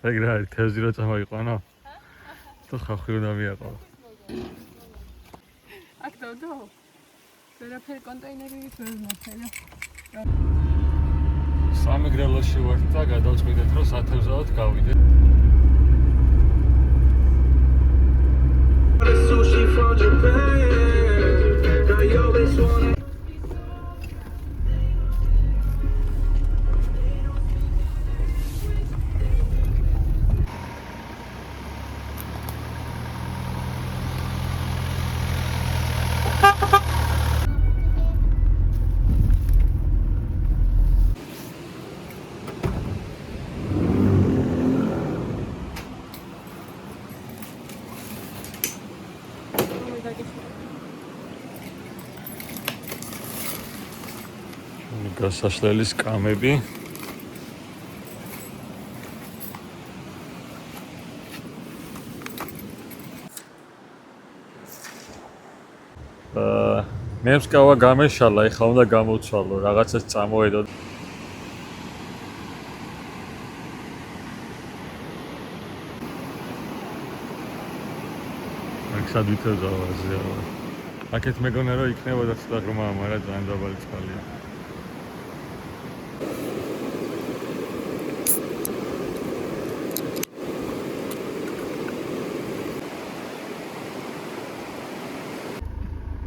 ეგრე არის თევზი რო წამოიყვანო თუ ხალხი უნდა მიაყო აქ დავდო ვერაფერი კონტეინერით ვერ მოხერე სამეგრელოში ვართ და გადავწყვიტეთ რომ სათევზაოდ გავიდეთ Sushi from Japan. Now you always wanna. გასაშლელის კამები მე მსკავა გამეშალა, ეხლა უნდა გამოვცვალო, რაღაცას წამოედო. აქ სადვითევ ზავაზია. აქეთ მეგონა რომ იქნებოდა ცოტა ღრმა, მაგრამ ძალიან დაბალი წყალია.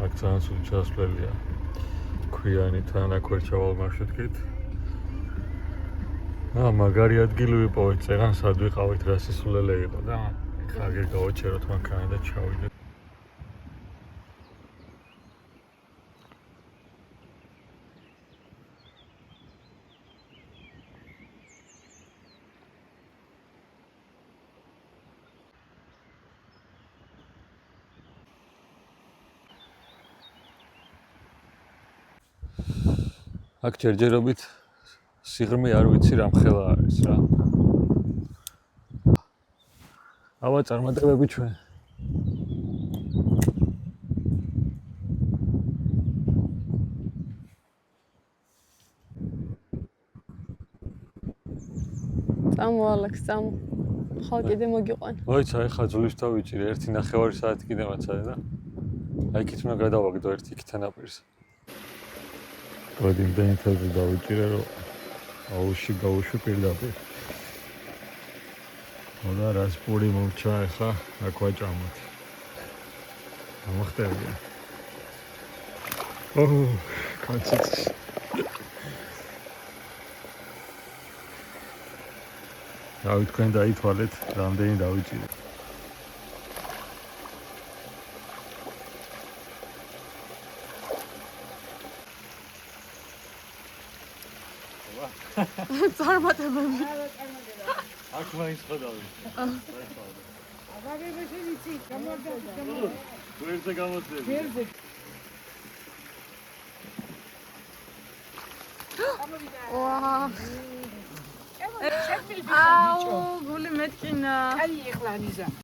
აქ ძალიან სულ ჩასვლელია. ქვიანიდან აქ ვერ ჩავალ მარშრუტით. მაგარი ადგილი ვიპოვეთ, წეგან სად ვიყავით, რა სისულელე იყო და ხა აგერ გავაჩეროთ მანქანა და ჩავიდეთ. აქ ჯერჯერობით სიღრმე არ ვიცი რა მხელა არის რა. აბა წარმატებები ჩვენ. წამოალექს წამო. ხალ კიდე მოგიყვან. მოიცა ეხა ძვლის დავიჭირე 1.5 საათი კიდე მაცადე და აი იქით უნდა გადავაგდო ერთი იქით ნაპირზე. ვადი იმდენი თევზი დავიჭირე რომ აუში გავუშვი პირდაპირ. და რას პური მომჩა ეხა აქ ვაჭამოთ. ამახტებია. კაციც. რავი თქვენ დაითვალეთ, რამდენი დავიჭირე. წარმატებები. აქ მაინც ხედავი. აგაგებაში ვიცი, გამორდა. გვერდზე გამოწევი. გერზე. ვა. შეფილდი აუ, გული მეტკინა. აი ეხლა ნიზა.